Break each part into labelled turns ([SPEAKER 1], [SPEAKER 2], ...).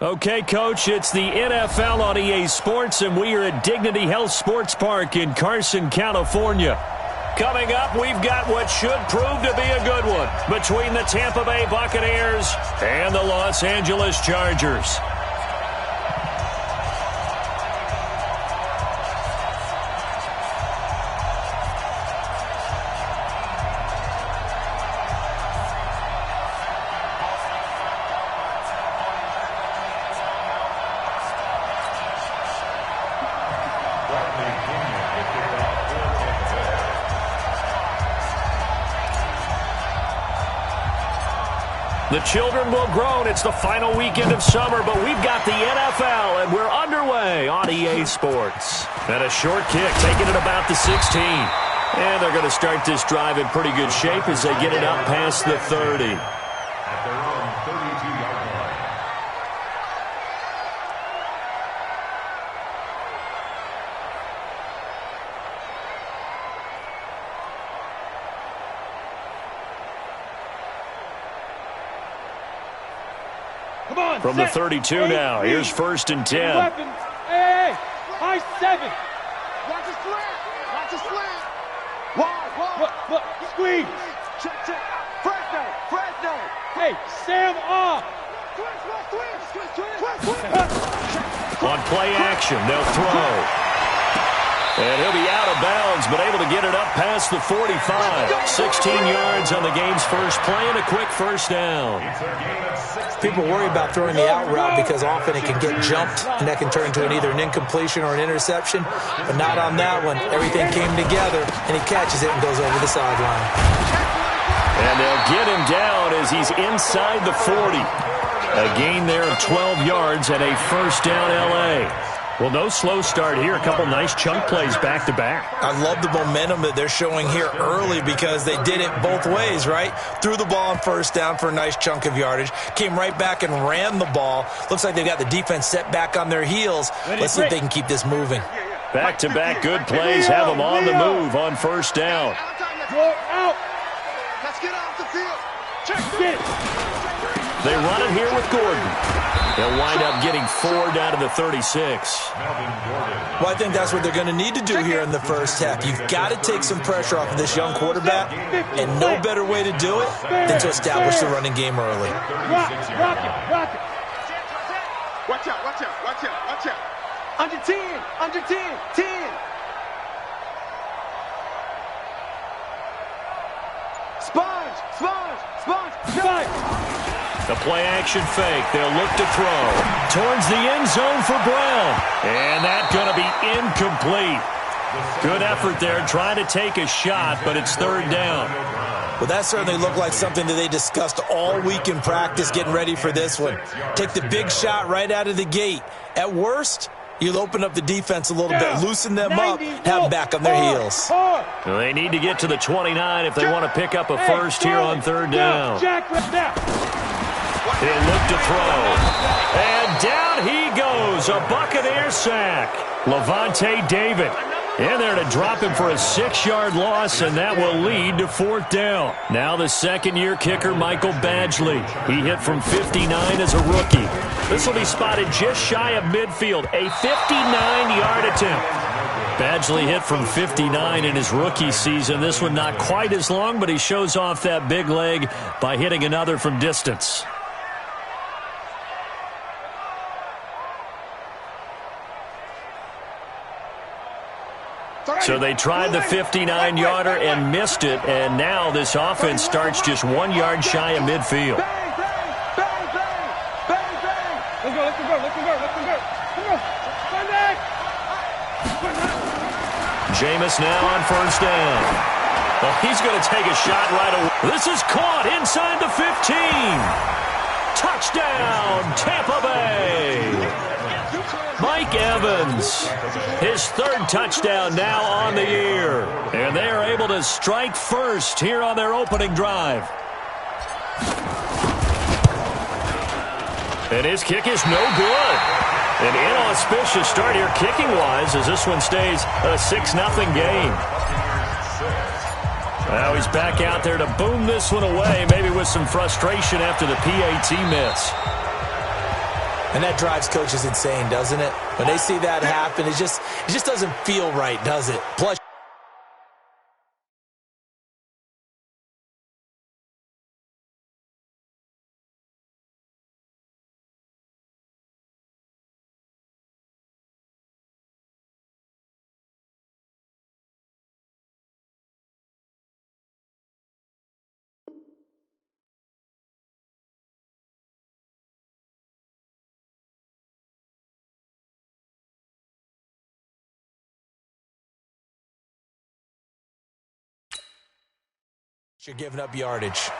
[SPEAKER 1] Okay, Coach, it's the NFL on EA Sports, and we are at Dignity Health Sports Park in Carson, California. Coming up, we've got what should prove to be a good one between the Tampa Bay Buccaneers and the Los Angeles Chargers. The children will groan. It's the final weekend of summer, but we've got the NFL, and we're underway on EA Sports. And a short kick, taking it about the 16. And they're going to start this drive in pretty good shape as they get it up past the 30.
[SPEAKER 2] At their own 32-yard line.
[SPEAKER 1] From the 32 now, here's 1st and 10.
[SPEAKER 3] Weapons. Hey, high 7.
[SPEAKER 4] Watch a slant. Watch a slant.
[SPEAKER 3] Look, squeeze.
[SPEAKER 4] Check. Fresno.
[SPEAKER 3] Hey, Sam off.
[SPEAKER 4] Twist.
[SPEAKER 1] On play action, they'll throw. And he'll be out of bounds, but able to get it up past the 45. 16 yards on the game's first play and a quick first down.
[SPEAKER 5] People worry about throwing the out route because often it can get jumped, and that can turn into either an incompletion or an interception. But not on that one. Everything came together, and he catches it and goes over the sideline.
[SPEAKER 1] And they'll get him down as he's inside the 40. A gain there of 12 yards and a first down L.A. Well, no slow start here. A couple nice chunk plays back-to-back.
[SPEAKER 5] I love the momentum that they're showing here early because they did it both ways, right? Threw the ball on first down for a nice chunk of yardage. Came right back and ran the ball. Looks like they've got the defense set back on their heels. Let's see if they can keep this moving.
[SPEAKER 1] Back-to-back good plays have them on the move on first down.
[SPEAKER 3] Go out.
[SPEAKER 4] Let's get off the field.
[SPEAKER 3] Get it.
[SPEAKER 1] They run it here with Gordon. They'll wind up getting 4 down to the 36.
[SPEAKER 5] Well, I think that's what they're going to need to do here in the first half. You've got to take some pressure off of this young quarterback, and no better way to do it than to establish the running game early.
[SPEAKER 3] Rock it.
[SPEAKER 4] Watch out. Under 10. 10. Sponge.
[SPEAKER 1] The play-action fake. They'll look to throw. Towards the end zone for Brown. And that's going to be incomplete. Good effort there, trying to take a shot, but it's 3rd down.
[SPEAKER 5] Well, that certainly looked like something that they discussed all week in practice getting ready for this one. Take the big shot right out of the gate. At worst, you'll open up the defense a little bit, loosen them up, have them back on their heels.
[SPEAKER 1] Well, they need to get to the 29 if they want to pick up a first here on 3rd down. He'll look to throw. And down he goes. A Buccaneer sack. Levante David in there to drop him for a 6-yard loss, and that will lead to 4th down. Now the second-year kicker, Michael Badgley. He hit from 59 as a rookie. This will be spotted just shy of midfield. A 59-yard attempt. Badgley hit from 59 in his rookie season. This one not quite as long, but he shows off that big leg by hitting another from distance. So they tried the 59-yarder and missed it, and now this offense starts just 1 yard shy of midfield.
[SPEAKER 3] Let's go.
[SPEAKER 1] Jameis now on first down. Well, he's going to take a shot right away. This is caught inside the 15. Touchdown, Tampa Bay. Mike Evans, his 3rd touchdown now on the year. And they are able to strike first here on their opening drive. And his kick is no good. An inauspicious start here kicking-wise as this one stays a 6-0 game. Now he's back out there to boom this one away, maybe with some frustration after the PAT miss.
[SPEAKER 5] And that drives coaches insane, doesn't it? When they see that happen, it just doesn't feel right, does it? Plus, you're giving up yardage.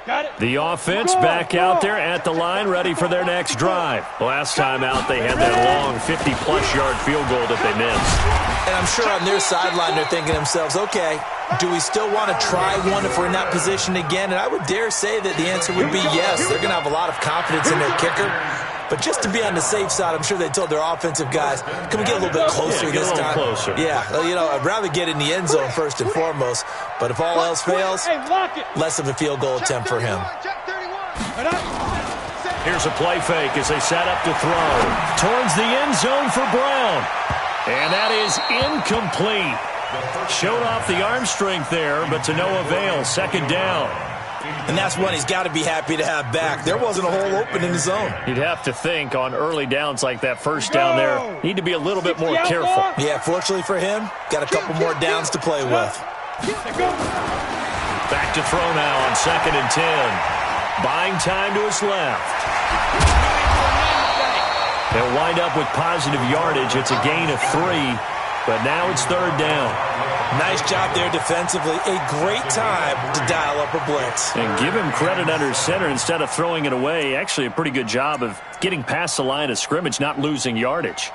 [SPEAKER 3] Got it.
[SPEAKER 1] The offense back out there at the line, ready for their next drive. Last time out, they had that long 50-plus yard field goal that they missed.
[SPEAKER 5] And I'm sure on their sideline, they're thinking to themselves, okay, do we still want to try one if we're in that position again? And I would dare say that the answer would be yes. They're going to have a lot of confidence in their kicker. But just to be on the safe side, I'm sure they told their offensive guys, can we get a little bit closer this time?
[SPEAKER 1] Closer.
[SPEAKER 5] Yeah, you know, I'd rather get in the end zone first and foremost. But if all else fails, less of a field goal attempt for him.
[SPEAKER 1] Here's a play fake as they set up to throw. Towards the end zone for Brown. And that is incomplete. Showed off the arm strength there, but to no avail. Second down.
[SPEAKER 5] And that's one he's got to be happy to have back. There wasn't a hole open in the zone.
[SPEAKER 1] You'd have to think on early downs like that first down there, need to be a little bit more careful.
[SPEAKER 5] Yeah, fortunately for him, got a couple more downs to play with.
[SPEAKER 1] Back to throw now on 2nd and 10. Buying time to his left. They'll wind up with positive yardage. It's a gain of 3, but now it's 3rd down.
[SPEAKER 5] Nice job there defensively. A great time to dial up a blitz.
[SPEAKER 1] And give him credit under center instead of throwing it away. Actually a pretty good job of getting past the line of scrimmage, not losing yardage.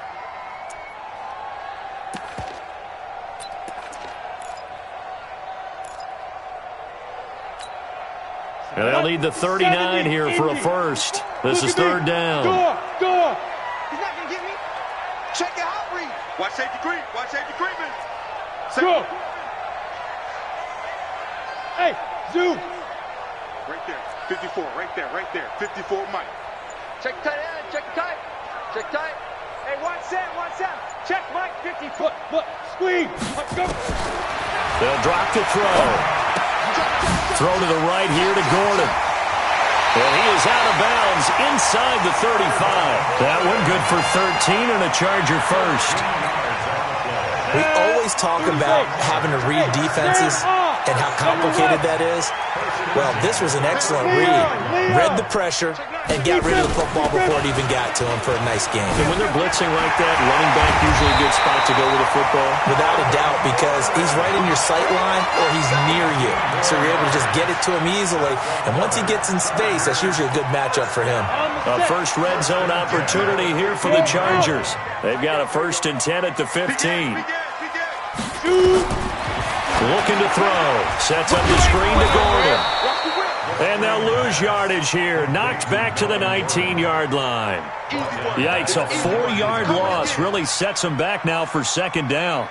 [SPEAKER 1] And they'll need the 39 here for a first. This is 3rd down.
[SPEAKER 3] Go.
[SPEAKER 4] He's not going to get me. Check it out, Reed. Watch safety creep. Watch safety creeping.
[SPEAKER 3] Go. Hey, zoom.
[SPEAKER 4] Right there. 54. Right there. 54 Mike. Check tight end. Check tight. Check tight. Hey, watch that. Check Mike. 54.
[SPEAKER 3] Look. Squeeze. Go.
[SPEAKER 1] They'll drop to throw. Throw to the right here to Gordon. And he is out of bounds inside the 35. That one good for 13 and a Charger first.
[SPEAKER 5] We always talk about having to read defenses and how complicated that is. Well, this was an excellent read. Read the pressure and got rid of the football before it even got to him for a nice game.
[SPEAKER 1] And when they're blitzing like that, running back usually a good spot to go with the football.
[SPEAKER 5] Without a doubt, because he's right in your sight line or he's near you. So you're able to just get it to him easily. And once he gets in space, that's usually a good matchup for him.
[SPEAKER 1] A first red zone opportunity here for the Chargers. They've got a 1st and 10 at the 15. Looking to throw. Sets up the screen to Gordon. And they'll lose yardage here. Knocked back to the 19-yard line. Yikes, a 4-yard loss really sets them back now for 2nd down.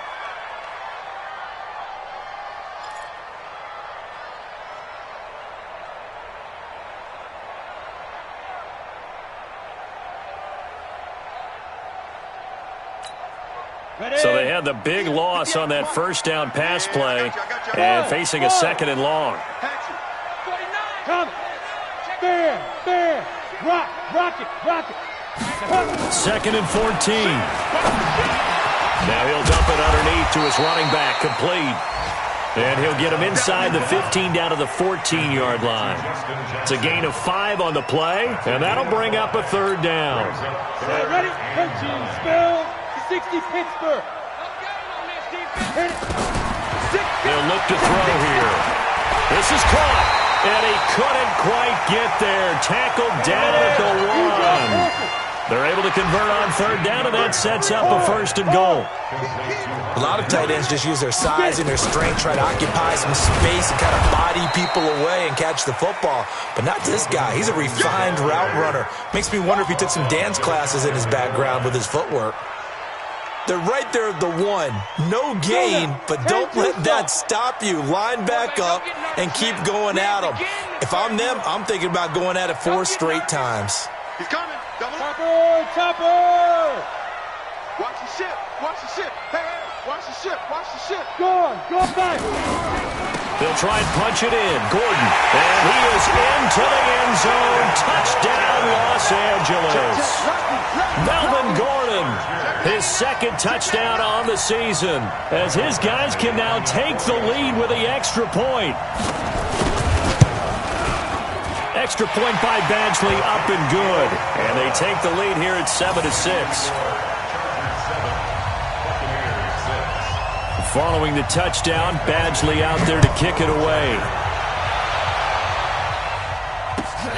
[SPEAKER 1] So they had the big loss on that 1st down pass play and facing a 2nd and long.
[SPEAKER 3] Come. There. Rock it.
[SPEAKER 1] 2nd and 14. Now he'll dump it underneath to his running back, complete. And he'll get him inside the 15 down to the 14-yard line. It's a gain of 5 on the play, and that'll bring up a 3rd down.
[SPEAKER 3] Ready? 13, spell. 60 Pittsburgh.
[SPEAKER 1] They'll look to throw here. This is caught, and he couldn't quite get there. Tackled down at the 1. They're able to convert on third down, and that sets up a first and goal.
[SPEAKER 5] A lot of tight ends just use their size and their strength, try to occupy some space and kind of body people away and catch the football. But not this guy. He's a refined route runner. Makes me wonder if he took some dance classes in his background with his footwork. They're right there at the one. No gain, but don't let that stop you. Line back up and keep going at them. If I'm them, I'm thinking about going at it 4 straight times.
[SPEAKER 4] He's coming. Double up.
[SPEAKER 3] Chopper!
[SPEAKER 4] Watch the ship. Watch the ship. Hey, hey. Watch the ship. Watch the ship.
[SPEAKER 3] Go back!
[SPEAKER 1] They'll try and punch it in. Gordon. And he is into the end zone. Touchdown, Los Angeles. Melvin Gordon, his second touchdown on the season, as his guys can now take the lead with the extra point. Extra point by Badgley, up and good. And they take the lead here at 7-6. Following the touchdown, Badgley out there to kick it away.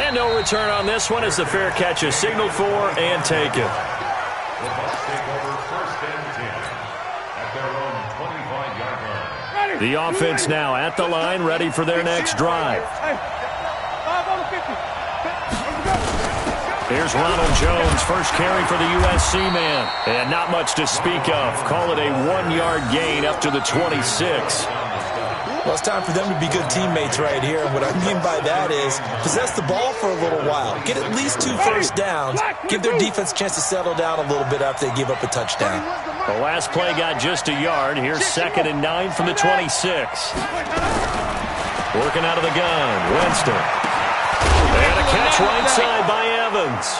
[SPEAKER 1] And no return on this one as the fair catch is signaled for and taken.
[SPEAKER 2] The Bucs take over first and 10 at their own 25-yard line.
[SPEAKER 1] The offense now at the line, ready for their next drive. Here's Ronald Jones, first carry for the USC man. And not much to speak of. Call it a 1-yard gain up to the 26.
[SPEAKER 5] Well, it's time for them to be good teammates right here. And what I mean by that is possess the ball for a little while. Get at least 2 first downs. Give their defense a chance to settle down a little bit after they give up a touchdown.
[SPEAKER 1] The last play got just a yard. Here's 2nd and 9 from the 26. Working out of the gun, Winston. And a catch right side by Evans.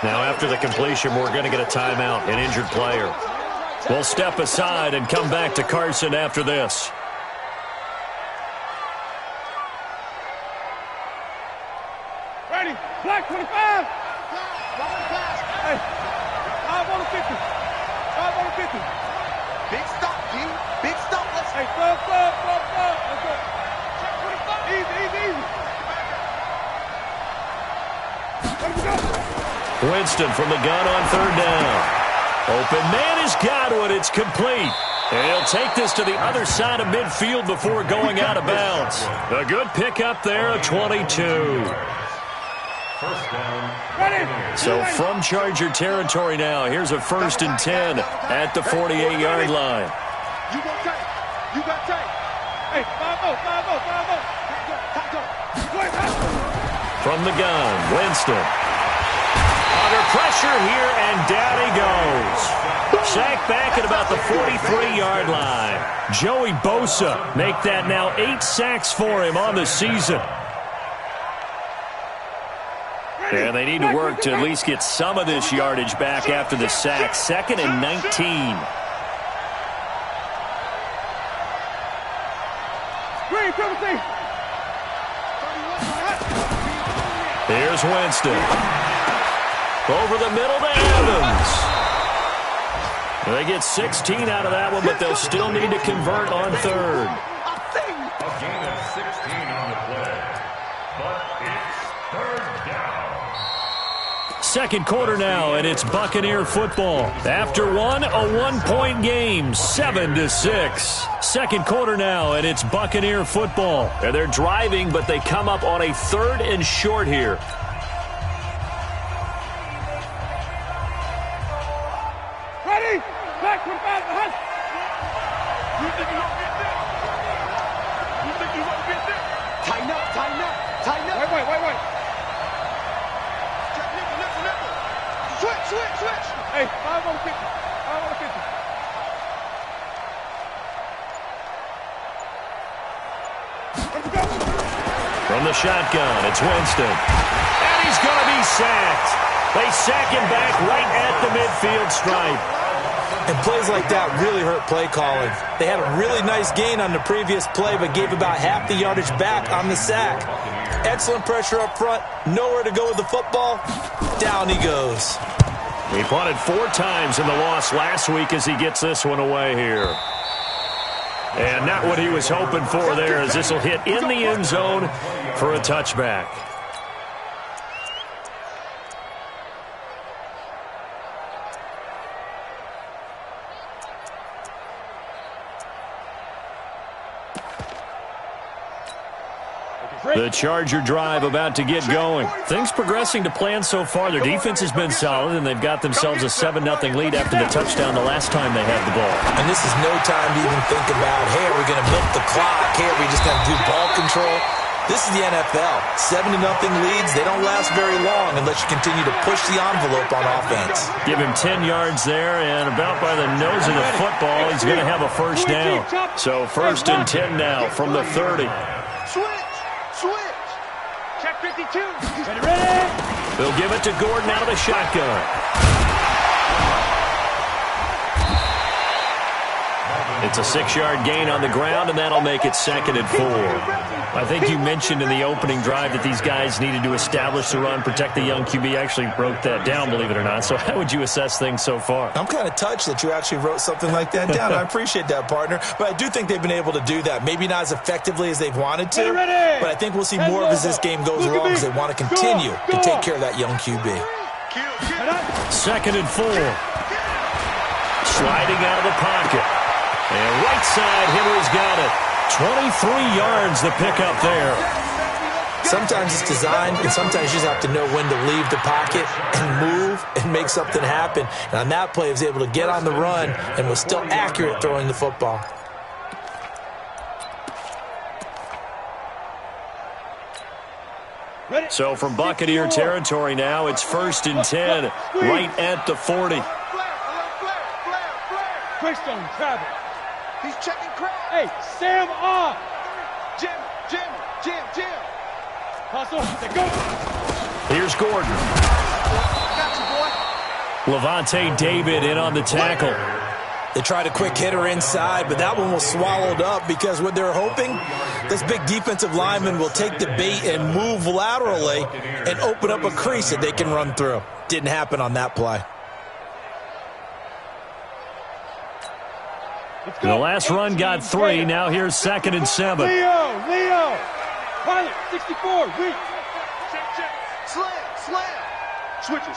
[SPEAKER 1] Now after the completion, we're going to get a timeout, an injured player. We'll step aside and come back to Carson after this.
[SPEAKER 3] Ready, black 25. Hey, 5 on the 50. 5 on the 50.
[SPEAKER 4] Big stop, G. Big stop. Let's
[SPEAKER 3] Hey, stop. Let's go. Easy. Let me go.
[SPEAKER 1] Winston from the gun on third down. Open man is Godwin. It's complete. And he'll take this to the other side of midfield before going out of bounds. A good pickup there, a 22.
[SPEAKER 2] First down.
[SPEAKER 1] So from Charger territory now, here's a 1st and 10 at the 48-yard line.
[SPEAKER 4] You got tight. You got tight.
[SPEAKER 3] Hey, 5-0.
[SPEAKER 1] From the gun, Winston. Under pressure here, and down he goes. Sacked back at about the 43-yard line. Joey Bosa make that now 8 sacks for him on the season. And they need to work to at least get some of this yardage back after the sack. 2nd and 19. Here's Winston. Over the middle to Evans. They get 16 out of that one, but they'll still need to convert on third.
[SPEAKER 2] A gain of 16 on the play. But it's third down.
[SPEAKER 1] Second quarter now, and it's Buccaneer football. After one, a 1-point game, 7-6. Second quarter now, and it's Buccaneer football. And they're driving, but they come up on a 3rd and short here.
[SPEAKER 3] Ready? Black 25 behind.
[SPEAKER 4] You think you're going to get there? You think you're going to get there? Tighten up.
[SPEAKER 3] Wait.
[SPEAKER 4] Switch.
[SPEAKER 3] Hey, 5 on the 50. 5 on the 50. Let's go.
[SPEAKER 1] From the shotgun, it's Winston. And he's going to be sacked. They sack him back right at the midfield stripe.
[SPEAKER 5] And plays like that really hurt play calling. They had a really nice gain on the previous play, but gave about half the yardage back on the sack. Excellent pressure up front. Nowhere to go with the football. Down he goes.
[SPEAKER 1] He punted 4 times in the loss last week as he gets this one away here. And not what he was hoping for there, as this will hit in the end zone for a touchback. The Charger drive about to get going. Things progressing to plan so far. Their defense has been solid, and they've got themselves a 7-0 lead after the touchdown the last time they had the ball.
[SPEAKER 5] And this is no time to even think about, hey, are we going to milk the clock? Hey, are we just going to do ball control? This is the NFL. 7-0 leads, they don't last very long unless you continue to push the envelope on offense.
[SPEAKER 1] Give him 10 yards there, and about by the nose of the football, he's going to have a first down. So 1st and 10 now from the 30.
[SPEAKER 4] Switch. Check 52.
[SPEAKER 3] Ready?
[SPEAKER 1] They'll give it to Gordon out of the shotgun. It's a 6-yard gain on the ground, and that'll make it 2nd and 4. I think you mentioned in the opening drive that these guys needed to establish the run, protect the young QB. Actually wrote that down, believe it or not. So how would you assess things so far?
[SPEAKER 5] I'm kind of touched that you actually wrote something like that down. I appreciate that, partner. But I do think they've been able to do that. Maybe not as effectively as they've wanted to, but I think we'll see more of as this game goes along because they want to continue to take care of that young QB.
[SPEAKER 1] 2nd and 4. Sliding out of the pocket. And right side, Henry's got it. 23 yards the pickup there.
[SPEAKER 5] Sometimes it's designed, and sometimes you just have to know when to leave the pocket and move and make something happen. And on that play, he was able to get on the run and was still accurate throwing the football.
[SPEAKER 1] So from Buccaneer territory now, it's 1st and 10, right at the 40.
[SPEAKER 3] Greystone, travel.
[SPEAKER 4] He's checking crowd.
[SPEAKER 3] Hey, Sam off.
[SPEAKER 4] Jim.
[SPEAKER 3] Hustle, they go.
[SPEAKER 1] Here's Gordon.
[SPEAKER 4] Got you, boy.
[SPEAKER 1] Levante David in on the tackle.
[SPEAKER 5] They tried a quick hitter inside, but that one was swallowed up because what they're hoping, this big defensive lineman will take the bait and move laterally and open up a crease that they can run through. Didn't happen on that play.
[SPEAKER 1] The last run got 3. Now here's 2nd and 7.
[SPEAKER 3] Leo. Pilot, 64, weak.
[SPEAKER 4] Check. Slam. Switch it.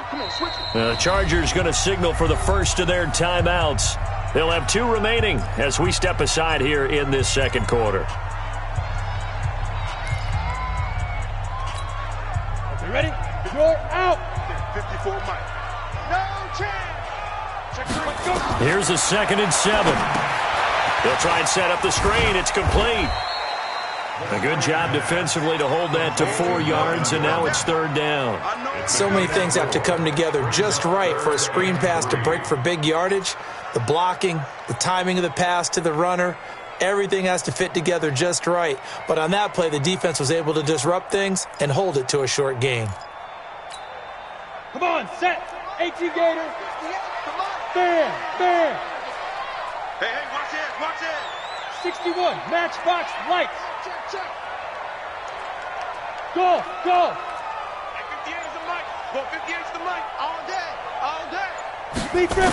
[SPEAKER 4] Come on, switch it.
[SPEAKER 1] The Chargers going to signal for the first of their timeouts. They'll have 2 remaining as we step aside here in this 2nd quarter.
[SPEAKER 3] Okay, ready? You're out.
[SPEAKER 4] 54 Mike. No chance. Check 3. Go.
[SPEAKER 1] Here's a 2nd and 7. They'll try and set up the screen. It's complete. A good job defensively to hold that to 4 yards, and now it's 3rd down.
[SPEAKER 5] So many things have to come together just right for a screen pass to break for big yardage. The blocking, the timing of the pass to the runner, everything has to fit together just right. But on that play, the defense was able to disrupt things and hold it to a short gain.
[SPEAKER 3] Come on, set. 18 Gator.
[SPEAKER 4] Come on.
[SPEAKER 3] Bam.
[SPEAKER 4] Hey, watch it.
[SPEAKER 3] 61, matchbox lights.
[SPEAKER 4] Check.
[SPEAKER 3] Go.
[SPEAKER 4] Hey, 58 is the mic. Well, 58 is the mic. All day.
[SPEAKER 3] Big grip.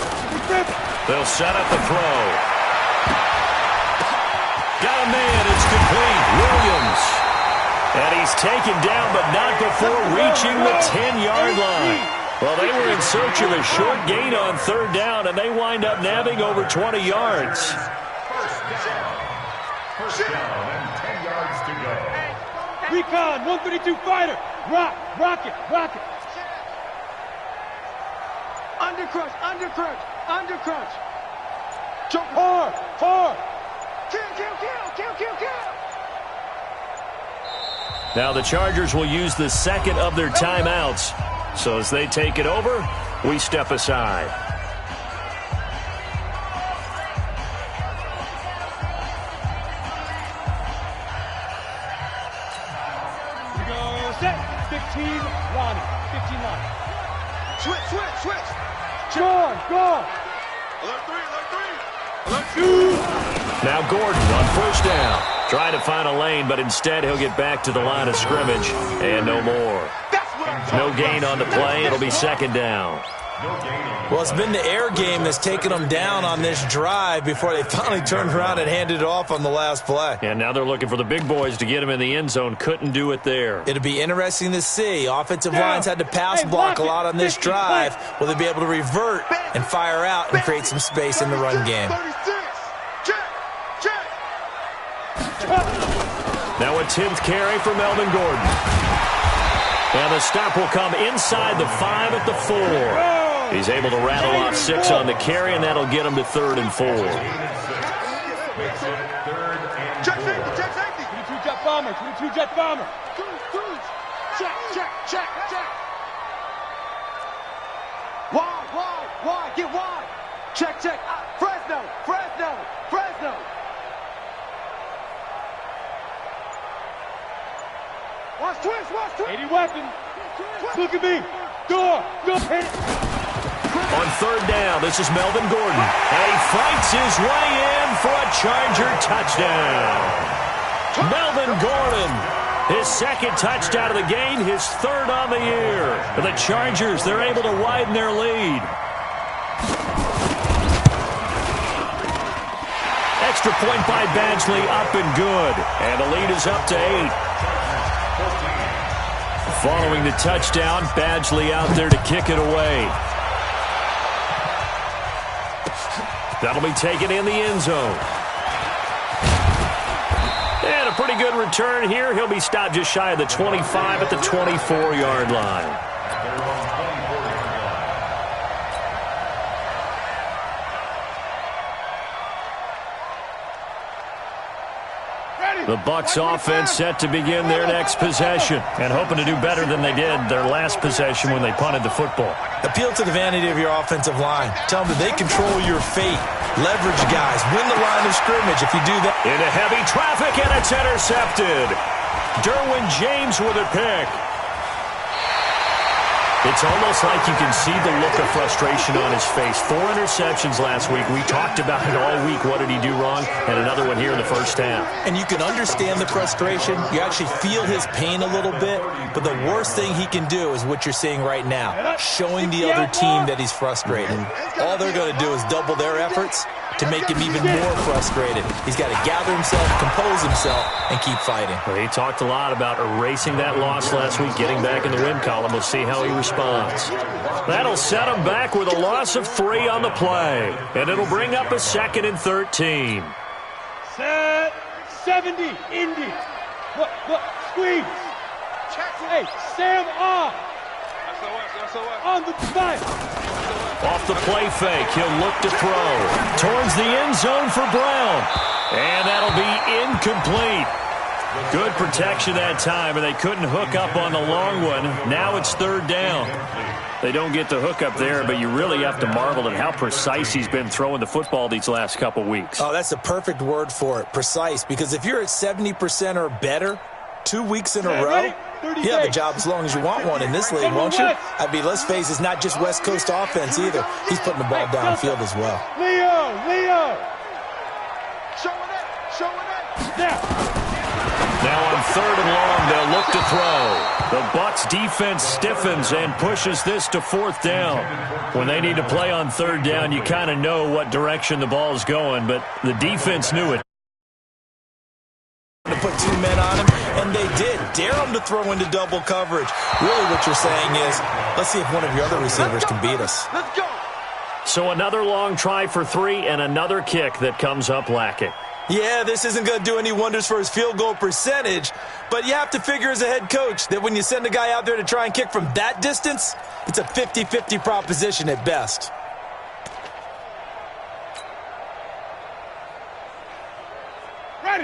[SPEAKER 1] They'll set up the throw. Got a man. It's complete. Williams. And he's taken down, but not before reaching the 10-yard line. Well, they were in search of a short gain on 3rd down, and they wind up nabbing over 20 yards.
[SPEAKER 2] First down and 10 yards to go.
[SPEAKER 3] Recon, 132 fighter. Rock it. Undercrunch. Jump hard.
[SPEAKER 4] Kill.
[SPEAKER 1] Now the Chargers will use the 2nd of their timeouts. So as they take it over, we step aside.
[SPEAKER 3] We go set. 15 Lonnie.
[SPEAKER 4] Switch.
[SPEAKER 3] Go.
[SPEAKER 4] Alert 3.
[SPEAKER 1] Now Gordon on 1st down. Trying to find a lane, but instead he'll get back to the line of scrimmage. And no more. No gain on the play. It'll be 2nd down.
[SPEAKER 5] Well, it's been the air game that's taken them down on this drive before they finally turned around and handed it off on the last play.
[SPEAKER 1] And now they're looking for the big boys to get him in the end zone. Couldn't do it there.
[SPEAKER 5] It'll be interesting to see. Offensive lines had to pass block a lot on this drive. Will they be able to revert and fire out and create some space in the run game?
[SPEAKER 4] 36. Check.
[SPEAKER 1] Now a 10th carry for Melvin Gordon. And the stop will come inside the 5 at the 4. He's able to rattle off 6 on the carry, and that'll get him to 3rd and 4.
[SPEAKER 4] Check safety, check safety.
[SPEAKER 3] 22 jet bomber, 22 jet bomber.
[SPEAKER 4] Check. Wide, get wide. Check. Fresno. Watch twist.
[SPEAKER 3] 80 weapon. Look at me. Door. Hit it.
[SPEAKER 1] On 3rd down, this is Melvin Gordon. And he fights his way in for a Charger touchdown. Melvin Gordon, his 2nd touchdown of the game, his 3rd on the year. For the Chargers, they're able to widen their lead. Extra point by Badgley, up and good. And the lead is up to 8. Following the touchdown, Badgley out there to kick it away. That'll be taken in the end zone. And a pretty good return here. He'll be stopped just shy of the 25 at the 24-yard line. The Bucs offense set to begin their next possession and hoping to do better than they did their last possession when they punted the football.
[SPEAKER 5] Appeal to the vanity of your offensive line. Tell them that they control your fate. Leverage guys. Win the line of scrimmage if you do that.
[SPEAKER 1] Into heavy traffic, and it's intercepted. Derwin James with a pick. It's almost like you can see the look of frustration on his face. 4 interceptions last week. We talked about it all week. What did he do wrong? And another one here in the first half.
[SPEAKER 5] And you can understand the frustration. You actually feel his pain a little bit. But the worst thing he can do is what you're seeing right now, showing the other team that he's frustrated. All they're going to do is double their efforts to make him even more frustrated. He's got to gather himself, compose himself, and keep fighting.
[SPEAKER 1] Well, he talked a lot about erasing that loss last week, getting back in the win column. We'll see how he responds. That'll set him back with a loss of 3 on the play. And it'll bring up a 2nd and 13.
[SPEAKER 3] Set. 70. Indy. Look. Squeeze. Hey, Sam on. On the side.
[SPEAKER 1] Off the play fake, he'll look to throw. Towards the end zone for Brown. And that'll be incomplete. Good protection that time, and they couldn't hook up on the long one. Now it's 3rd down. They don't get the hook up there, but you really have to marvel at how precise he's been throwing the football these last couple weeks.
[SPEAKER 5] Oh, that's the perfect word for it, precise, because if you're at 70% or better 2 weeks in a row, you have a job as long as you want one in this league, won't you? I mean, let's face it, it's not just West Coast offense either. He's putting the ball downfield as well.
[SPEAKER 3] Leo. Showing it.
[SPEAKER 1] Now on 3rd and long, they'll look to throw. The Bucs defense stiffens and pushes this to 4th down. When they need to play on 3rd down, you kind of know what direction the ball's going, but the defense knew it.
[SPEAKER 5] To put 2 men on him, and they did. Dare him to throw into double coverage. Really what you're saying is, let's see if one of your other receivers can beat us.
[SPEAKER 4] Let's go.
[SPEAKER 1] So another long try for 3 and another kick that comes up lacking.
[SPEAKER 5] Yeah, this isn't going to do any wonders for his field goal percentage, but you have to figure as a head coach that when you send a guy out there to try and kick from that distance, it's a 50-50 proposition at best.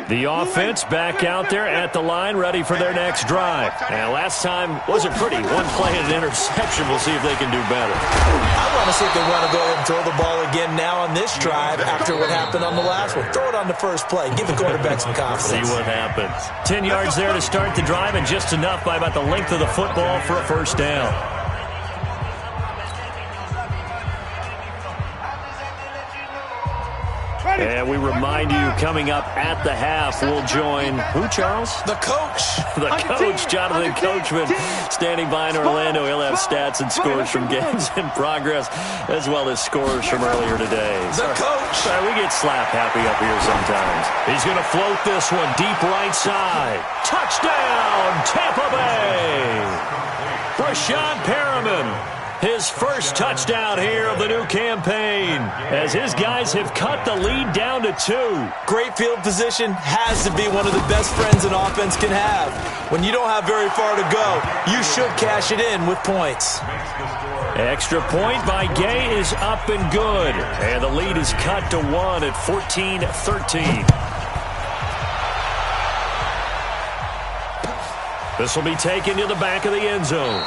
[SPEAKER 1] The offense back out there at the line, ready for their next drive. And last time wasn't pretty. 1 play and an interception. We'll see if they can do better.
[SPEAKER 5] I want to see if they want to go ahead and throw the ball again now on this drive after what happened on the last one. Throw it on the first play. Give the quarterback some confidence.
[SPEAKER 1] See what happens. 10 yards there to start the drive, and just enough by about the length of the football for a 1st down. And we remind you, coming up at the half, we'll join who, Charles?
[SPEAKER 5] The coach.
[SPEAKER 1] The coach, Jonathan Coachman, standing by in Orlando. He'll have stats and scores from games in progress, as well as scores from earlier today.
[SPEAKER 5] The coach.
[SPEAKER 1] Sorry, we get slap happy up here sometimes. He's going to float this one deep right side. Touchdown, Tampa Bay. Brashad Perriman. His first touchdown here of the new campaign, as his guys have cut the lead down to 2.
[SPEAKER 5] Great field position has to be one of the best friends an offense can have. When you don't have very far to go, you should cash it in with points.
[SPEAKER 1] Extra point by Gay is up and good. And the lead is cut to 1 at 14-13. This will be taken to the back of the end zone.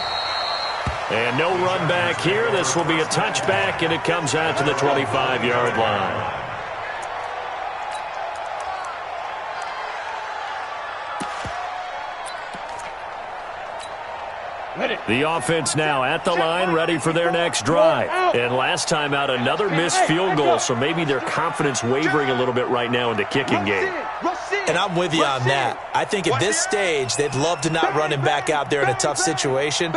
[SPEAKER 1] And no run back here. This will be a touchback, and it comes out to the 25-yard line. The offense now at the line, ready for their next drive. And last time out, another missed field goal, so maybe their confidence wavering a little bit right now in the kicking game.
[SPEAKER 5] And I'm with you on that. I think at this stage, they'd love to not run him back out there in a tough situation.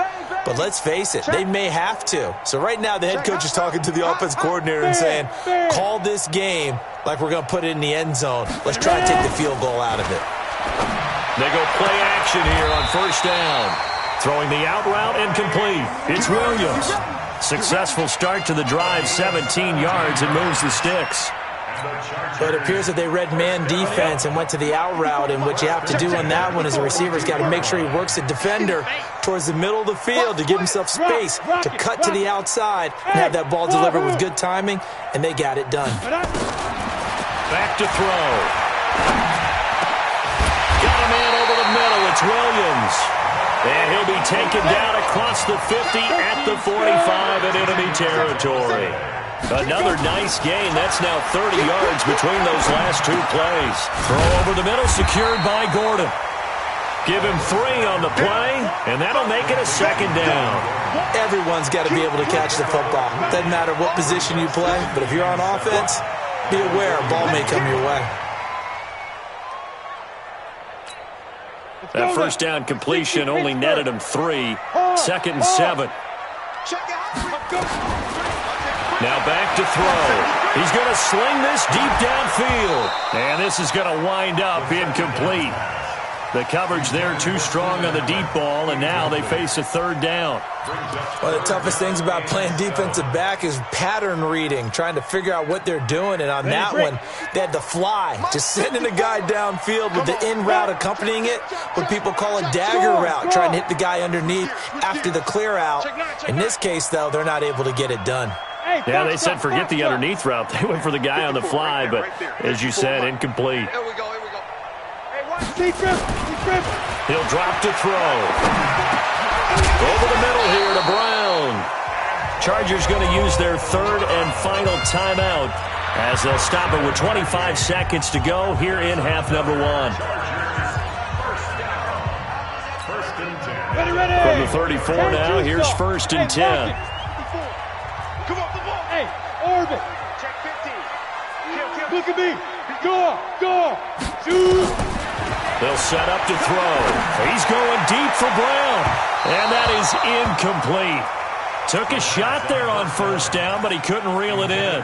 [SPEAKER 5] But let's face it, they may have to. So right now, the head coach is talking to the offense coordinator and saying, call this game like we're going to put it in the end zone. Let's try and take the field goal out of it.
[SPEAKER 1] They go play action here on first down. Throwing the out route incomplete. It's Williams. Successful start to the drive, 17 yards, and moves the sticks.
[SPEAKER 5] But it appears that they read man defense and went to the out route, and what you have to do on that one is a receiver's got to make sure he works the defender towards the middle of the field to give himself space to cut to the outside and have that ball delivered with good timing, and they got it done.
[SPEAKER 1] Back to throw. Got a man over the middle. It's Williams. And he'll be taken down across the 50 at the 45 in enemy territory. Another nice gain. That's now 30 yards between those last 2 plays. Throw over the middle, secured by Gordon. Give him 3 on the play, and that'll make it a second down.
[SPEAKER 5] Everyone's got to be able to catch the football. Doesn't matter what position you play, but if you're on offense, be aware a ball may come your way.
[SPEAKER 1] That first down completion only netted him 3. 2nd and 7. Now back to throw. He's going to sling this deep downfield. And this is going to wind up incomplete. The coverage there too strong on the deep ball, and now they face a 3rd down.
[SPEAKER 5] One of the toughest things about playing defensive back is pattern reading, trying to figure out what they're doing. And on that one, they had the fly, just sending a guy downfield with the in route accompanying it, what people call a dagger route, trying to hit the guy underneath after the clear out. In this case, though, they're not able to get it done.
[SPEAKER 1] Yeah, they said forget the underneath route. They went for the guy on the fly, but as you said, incomplete.
[SPEAKER 4] Here we go, here we go.
[SPEAKER 1] He'll drop to throw. Over the middle here to Brown. Chargers going to use their 3rd and final timeout as they'll stop it with 25 seconds to go here in half number 1. From the 34 now, here's 1st and 10.
[SPEAKER 4] Come on, the ball.
[SPEAKER 3] Hey, orbit.
[SPEAKER 4] Check 50.
[SPEAKER 3] Look at me. Go. Shoot.
[SPEAKER 1] They'll set up to throw. He's going deep for Brown. And that is incomplete. Took a shot there on first down, but he couldn't reel it in.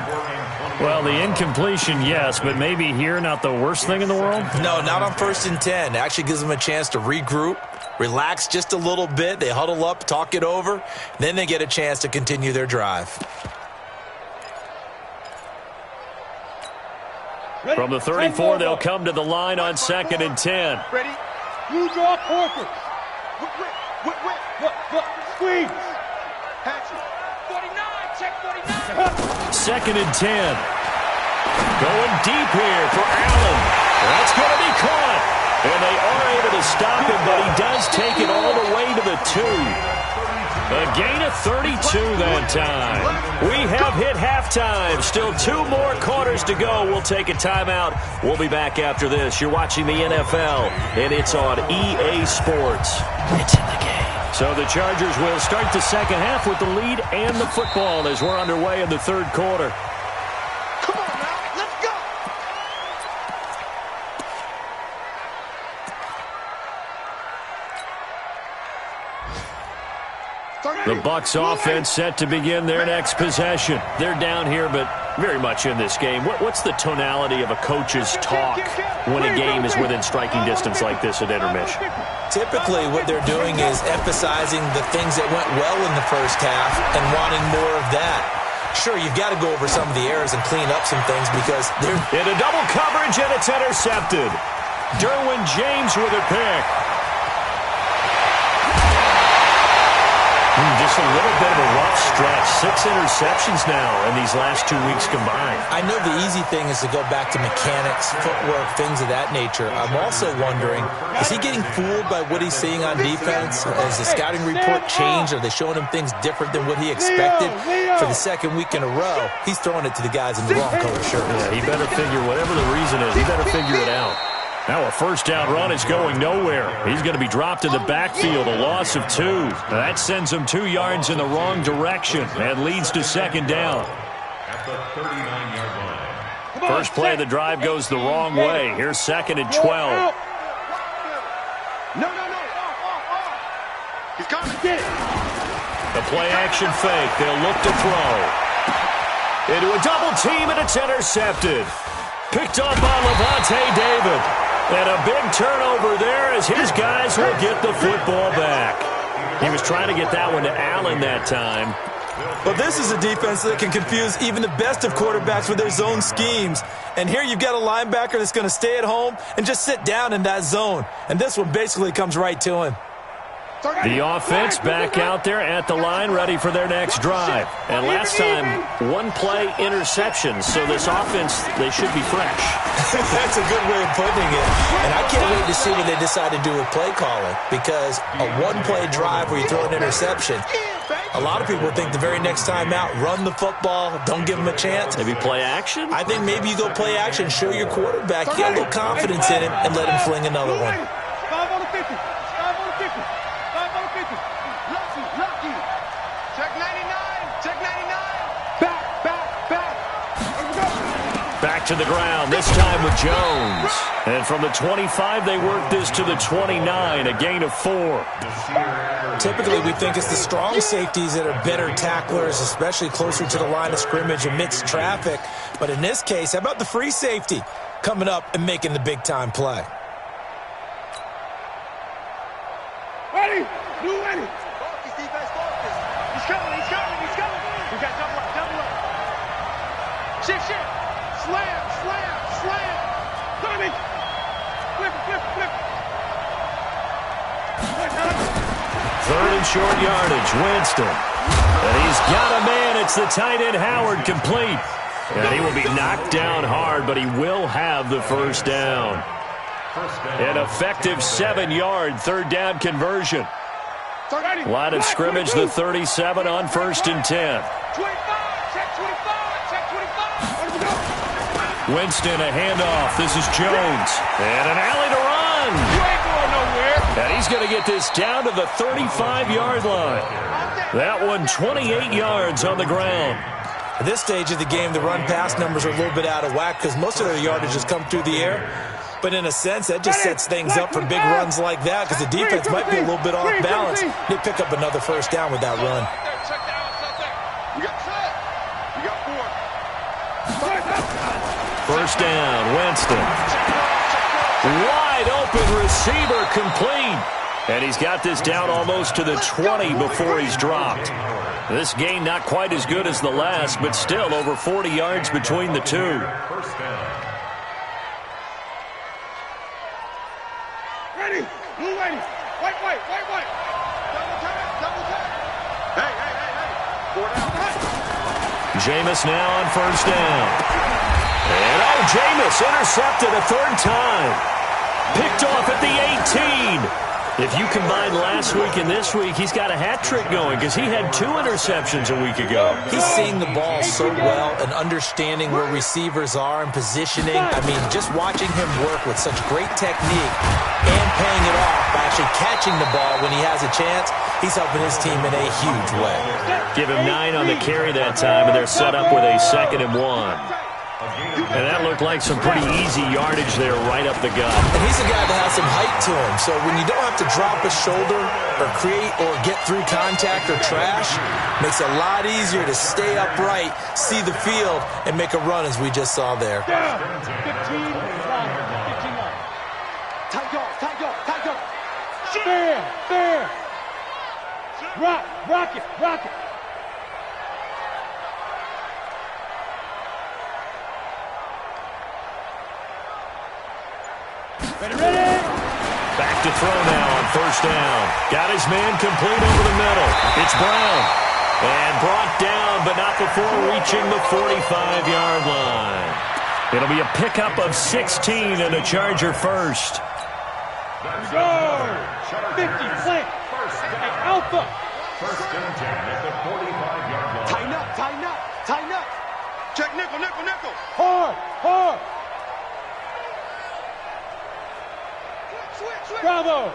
[SPEAKER 1] Well, the incompletion, yes, but maybe here not the worst thing in the world?
[SPEAKER 5] No, not on 1st and 10. It actually gives them a chance to regroup, relax just a little bit. They huddle up, talk it over. Then they get a chance to continue their drive.
[SPEAKER 1] From the 34, they'll come to the line on 2nd and 10.
[SPEAKER 4] Ready?
[SPEAKER 3] You draw corpus.
[SPEAKER 4] Whip.
[SPEAKER 3] Squeeze.
[SPEAKER 4] Hatchet. 49. Check 49.
[SPEAKER 1] 2nd and 10. Going deep here for Allen. That's going to be caught. And they are able to stop him, but he does take it all the way to the 2. A gain of 32 that time. We have hit halftime. Still 2 more quarters to go. We'll take a timeout. We'll be back after this. You're watching the NFL, and it's on EA Sports. It's in the game. So the Chargers will start the second half with the lead and the football as we're underway in the 3rd quarter.
[SPEAKER 4] Come on now, let's go.
[SPEAKER 1] The Bucs offense set to begin their next possession. They're down here, but very much in this game. What's the tonality of a coach's talk when a game is within striking distance like this at intermission?
[SPEAKER 5] Typically, what they're doing is emphasizing the things that went well in the first half and wanting more of that. Sure, you've got to go over some of the errors and clean up some things because they're...
[SPEAKER 1] In a double coverage, and it's intercepted. Derwin James with a pick. Just a little bit of a rough stretch. 6 interceptions now in these last 2 weeks combined.
[SPEAKER 5] I know the easy thing is to go back to mechanics, footwork, things of that nature. I'm also wondering, is he getting fooled by what he's seeing on defense? Has the scouting report changed? Are they showing him things different than what he expected? For the second week in a row, he's throwing it to the guys in the wrong color shirt.
[SPEAKER 1] Yeah, he better figure, whatever the reason is, he better figure it out. Now a first down run is going nowhere. He's going to be dropped in the backfield, a loss of 2. That sends him 2 yards in the wrong direction and leads to second down.
[SPEAKER 2] At the 39-yard line.
[SPEAKER 1] First play of the drive goes the wrong way. Here's 2nd and 12.
[SPEAKER 4] No. He's coming.
[SPEAKER 1] The play action fake. They'll look to throw. Into a double team, and it's intercepted. Picked up by Levante David. And a big turnover there as his guys will get the football back. He was trying to get that one to Allen that time.
[SPEAKER 5] But this is a defense that can confuse even the best of quarterbacks with their zone schemes. And here you've got a linebacker that's going to stay at home and just sit down in that zone. And this one basically comes right to him.
[SPEAKER 1] The offense back out there at the line, ready for their next drive. And last time, 1-play interceptions. So this offense, they should be fresh.
[SPEAKER 5] That's a good way of putting it. And I can't wait to see what they decide to do with play calling. Because a 1-play drive where you throw an interception, a lot of people think the very next time out, run the football, don't give them a chance.
[SPEAKER 1] Maybe play action?
[SPEAKER 5] I think maybe you go play action, show your quarterback, you got a little confidence in him, and let him fling another one.
[SPEAKER 3] 5 on the 50. 5 on the 50. 5 on the 50. Lucky.
[SPEAKER 4] Check 99. Check 99.
[SPEAKER 1] Back to the ground, this time with Jones. And from the 25, they work this to the 29, a gain of 4.
[SPEAKER 5] Typically, we think it's the strong safeties that are better tacklers, especially closer to the line of scrimmage amidst traffic. But in this case, how about the free safety coming up and making the big-time play?
[SPEAKER 3] Ready. You ready.
[SPEAKER 4] Focus, defense, focus. He's coming. We got double up. Shift. Slam.
[SPEAKER 3] Tommy. Flip.
[SPEAKER 1] 3rd and short yardage, Winston. And he's got a man. It's the tight end, Howard, complete. And he will be knocked down hard, but he will have the first down. An effective 7-yard 3rd down conversion. Line of scrimmage, the 37 on 1st and 10.
[SPEAKER 3] 25. Check 25.
[SPEAKER 1] Winston, a handoff. This is Jones. And an alley to run.
[SPEAKER 3] You ain't going nowhere.
[SPEAKER 1] And he's going to get this down to the 35-yard line. That one 28 yards on the ground.
[SPEAKER 5] At this stage of the game, the run-pass numbers are a little bit out of whack because most of their yardage has come through the air. But in a sense, that just sets things up for big runs like that because the defense might be a little bit off balance. They pick up another first down with that run.
[SPEAKER 4] You got 4.
[SPEAKER 1] First down, Winston. Wide open receiver, complete. And he's got this down almost to the 20 before he's dropped. This gain not quite as good as the last, but still over 40 yards between the two.
[SPEAKER 2] First down.
[SPEAKER 3] Ready. Blue ready. White. Double time.
[SPEAKER 4] Hey. 4 down.
[SPEAKER 1] Jameis now on first down. And Jameis intercepted a 3rd time. Picked off at the 18. If you combine last week and this week, he's got a hat trick going because he had 2 interceptions a week ago.
[SPEAKER 5] He's seeing the ball so well and understanding where receivers are and positioning. I mean, just watching him work with such great technique and paying it off by actually catching the ball when he has a chance, he's helping his team in a huge way.
[SPEAKER 1] Give him 9 on the carry that time, and they're set up with a 2nd and 1. And that looked like some pretty easy yardage there right up the gut.
[SPEAKER 5] And he's a guy that has some height to him, so when you don't have to drop a shoulder or create or get through contact or trash, makes it a lot easier to stay upright, see the field, and make a run as we just saw there.
[SPEAKER 3] Down. 15 yards.
[SPEAKER 4] Tight guard, tight guard, tight guard.
[SPEAKER 3] Fair. Rock it. Ready.
[SPEAKER 1] Back to throw now on first down. Got his man complete over the middle. It's Brown. And brought down, but not before reaching the 45-yard line. It'll be a pickup of 16 and a Charger first.
[SPEAKER 3] Go. 50, flank. Hey, Alpha.
[SPEAKER 2] First and 10 at the 45-yard line.
[SPEAKER 4] Tighten up. Check nickel.
[SPEAKER 3] Hard.
[SPEAKER 4] Switch.
[SPEAKER 3] Bravo.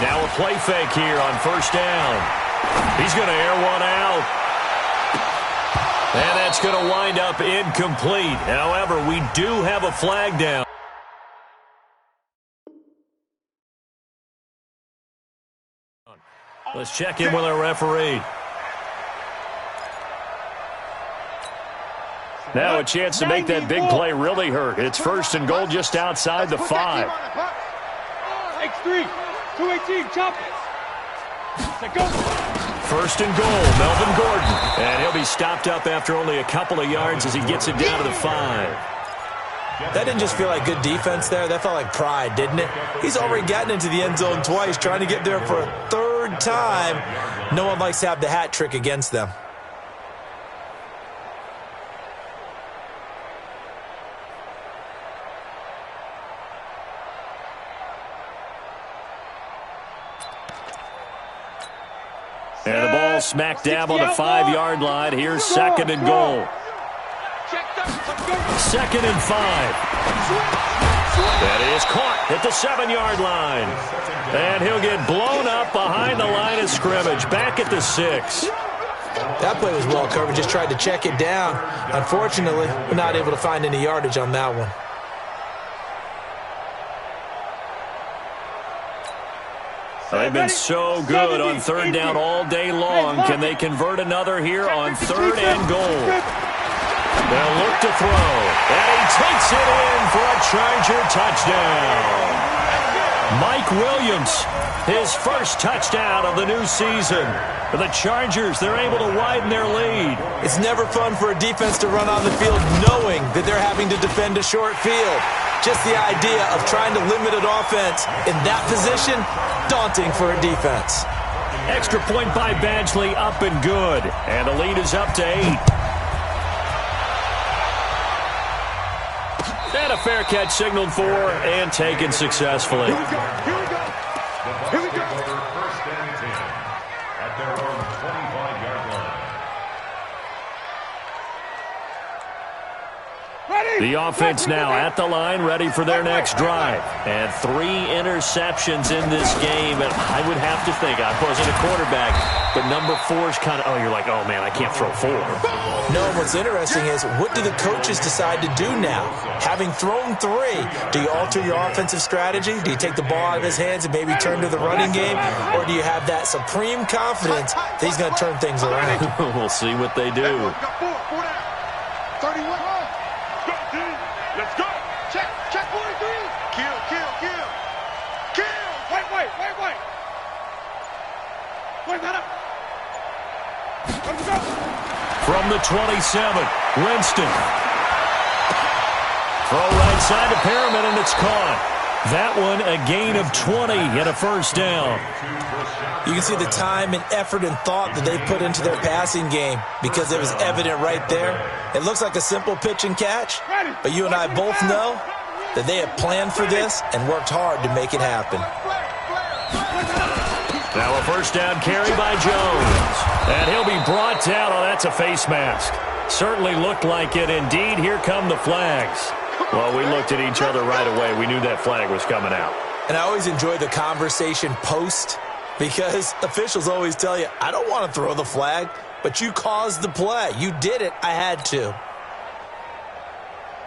[SPEAKER 1] Now a play fake here on first down. He's going to air one out. And that's going to wind up incomplete. However, we do have a flag down. Let's check in with our referee. Now a chance to make that big play really hurt. It's first and goal just outside the 5.
[SPEAKER 3] X3, 218, chop it. Go.
[SPEAKER 1] First and goal, Melvin Gordon. And he'll be stopped up after only a couple of yards as he gets it down to the 5.
[SPEAKER 5] That didn't just feel like good defense there. That felt like pride, didn't it? He's already gotten into the end zone twice, trying to get there for a third time. No one likes to have the hat trick against them.
[SPEAKER 1] And the ball smack dab on the 5-yard line. Here's second and goal. Second and 5. That is caught at the 7-yard line. And he'll get blown up behind the line of scrimmage. Back at the 6.
[SPEAKER 5] That play was well covered. Just tried to check it down. Unfortunately, we're not able to find any yardage on that one.
[SPEAKER 1] They've been so good on third down all day long. Can they convert another here on third and goal? They'll look to throw. And he takes it in for a Charger touchdown. Mike Williams, his first touchdown of the new season. For the Chargers, they're able to widen their lead.
[SPEAKER 5] It's never fun for a defense to run on the field knowing that they're having to defend a short field. Just the idea of trying to limit an offense in that position, daunting for a defense.
[SPEAKER 1] Extra point by Badgley, up and good. And the lead is up to 8. And a fair catch signaled for and taken successfully.
[SPEAKER 2] Here we go. First and 10 at their own 25-yard line.
[SPEAKER 1] The offense now at the line, ready for their next drive. And 3 interceptions in this game. And I would have to think, I wasn't a quarterback, but number 4 is kind of, you're like, oh, man, I can't throw 4.
[SPEAKER 5] No, what's interesting is, what do the coaches decide to do now? Having thrown 3, do you alter your offensive strategy? Do you take the ball out of his hands and maybe turn to the running game? Or do you have that supreme confidence that he's going to turn things around?
[SPEAKER 1] We'll see what they do.
[SPEAKER 4] 31. Let's go. Check 43. Kill.
[SPEAKER 3] Wait, that up. Let's go.
[SPEAKER 1] From the 27, Winston. Throw right side to Perriman, and it's caught. That one a gain of 20 and a first down.
[SPEAKER 5] You can see the time and effort and thought that they put into their passing game because it was evident right there. It looks like a simple pitch and catch, but you and I both know that they have planned for this and worked hard to make it happen.
[SPEAKER 1] Now a first down carry by Jones. And he'll be brought down. Oh, that's a face mask. Certainly looked like it. Indeed, here come the flags. Well, we looked at each other right away. We knew that flag was coming out.
[SPEAKER 5] And I always enjoy the conversation post because officials always tell you, I don't want to throw the flag. but you caused the play. You did it. I had to.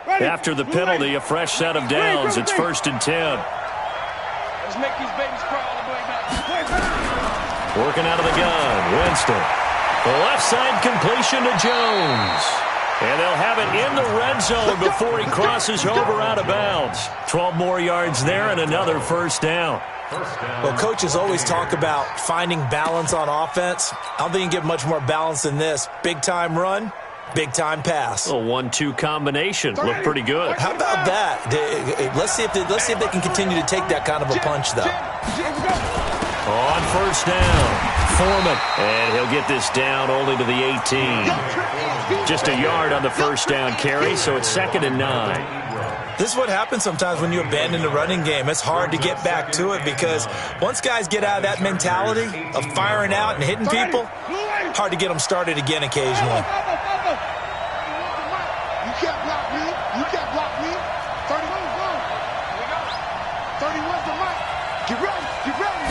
[SPEAKER 1] After the penalty, a fresh set of downs. It's 1st and 10.
[SPEAKER 3] Let's make these babies cry all the way back.
[SPEAKER 1] Working out of the gun, Winston. The left side completion to Jones. And they'll have it in the red zone before he crosses over out of bounds. 12 more yards there and another first down.
[SPEAKER 5] Well, coaches always talk about finding balance on offense. I don't think you can get much more balance than this. Big-time run, big-time pass.
[SPEAKER 1] A 1-2 combination. Looked pretty good.
[SPEAKER 5] How about that? Let's see if they can continue to take that kind of a punch, though.
[SPEAKER 1] On first down, Foreman. And he'll get this down only to the 18. Just a yard on the first down carry, so it's 2nd and 9.
[SPEAKER 5] This is what happens sometimes when you abandon the running game. It's hard to get back to it because once guys get out of that mentality of firing out and hitting people, hard to get them started again occasionally.
[SPEAKER 4] You can't block me. You can't block me. 31's gone. 31's the mic. Get ready. Get ready.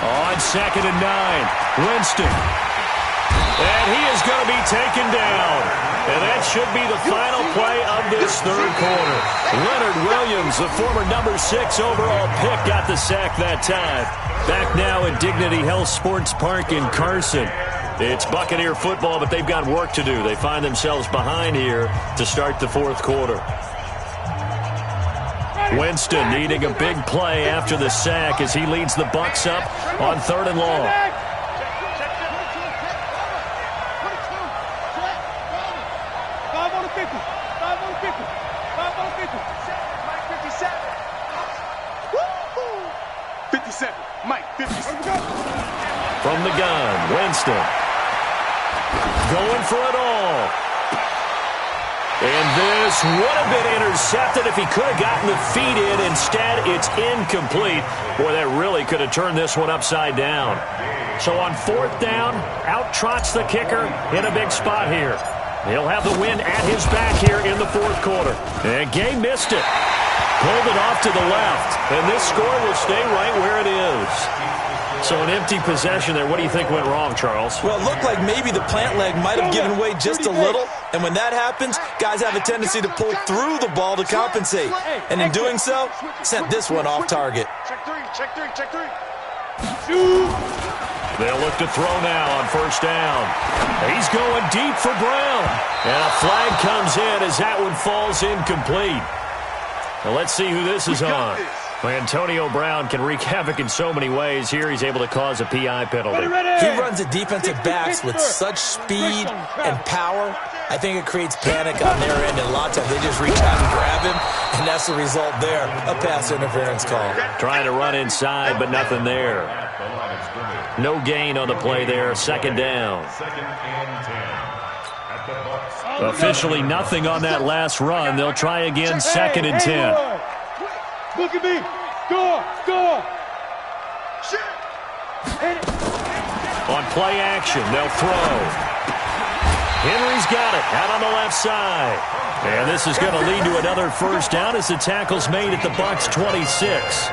[SPEAKER 1] On 2nd and 9, Winston. And he is going to be taken down. And that should be the final play of this third quarter. Leonard Williams, the former number 6 overall pick, got the sack that time. Back now at Dignity Health Sports Park in Carson. It's Buccaneer football, but they've got work to do. They find themselves behind here to start the fourth quarter. Winston needing a big play after the sack as he leads the Bucs up on 3rd and long.
[SPEAKER 4] 57. Mike, 57.
[SPEAKER 1] From the gun, Winston. Going for it all. And this would have been intercepted if he could have gotten the feet in. Instead, it's incomplete. Boy, that really could have turned this one upside down. So on 4th down, out trots the kicker in a big spot here. He'll have the win at his back here in the fourth quarter. And Gay missed it. Pulled it off to the left. And this score will stay right where it is. So an empty possession there. What do you think went wrong, Charles?
[SPEAKER 5] Well, it looked like maybe the plant leg might have given way just a little. And when that happens, guys have a tendency to pull through the ball to compensate. And in doing so, sent this one off target.
[SPEAKER 4] Check three, check three, check three.
[SPEAKER 1] They'll look to throw now on 1st down. He's going deep for Brown. And a flag comes in as that one falls incomplete. Now let's see who this is on. Antonio Brown can wreak havoc in so many ways. Here he's able to cause a PI penalty.
[SPEAKER 5] He runs at defensive backs with such speed and power. I think it creates panic on their end, and a lot of times they just reach out and grab him, and that's the result there, a pass interference call.
[SPEAKER 1] Trying to run inside, but nothing there. No gain on the play there, 2nd down. Officially nothing on that last run. They'll try again, 2nd and 10.
[SPEAKER 3] Look at me. Score. Score.
[SPEAKER 1] On play action, they'll throw. Henry's got it out on the left side. And this is going to lead to another first down as the tackle's made at the Bucs 26.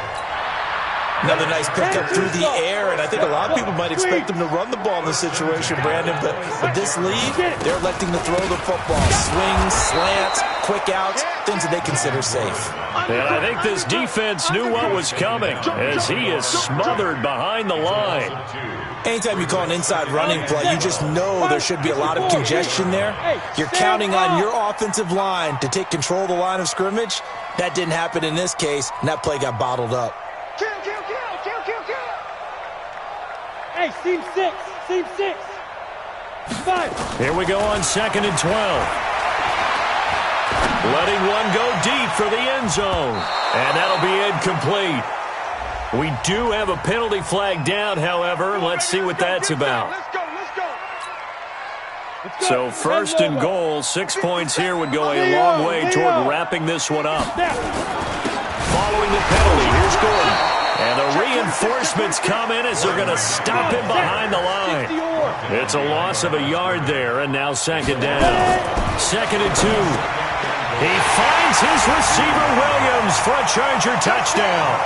[SPEAKER 5] Another nice pickup through the air, and I think a lot of people might expect them to run the ball in this situation, Brandon, but with this lead, they're electing to throw the football. Swings, slants, quick outs, things that they consider safe.
[SPEAKER 1] And I think this defense knew what was coming as he is smothered behind the line.
[SPEAKER 5] Anytime you call an inside running play, you just know there should be a lot of congestion there. You're counting on your offensive line to take control of the line of scrimmage. That didn't happen in this case, and that play got bottled up.
[SPEAKER 4] Kill, kill, kill, kill, kill, kill.
[SPEAKER 3] Hey, seam 6. Seam 6. 5.
[SPEAKER 1] Here we go on 2nd and 12. Letting one go deep for the end zone. And that'll be incomplete. We do have a penalty flag down, however. Let's see what that's about.
[SPEAKER 4] Let's go, let's go.
[SPEAKER 1] So 1st and goal, 6 points here would go a long way toward wrapping this one up. Following the penalty, here's Gordon. And the reinforcements come in as they're going to stop him behind the line. It's a loss of a yard there, and now 2nd down. 2nd and 2. He finds his receiver, Williams, for a Charger touchdown.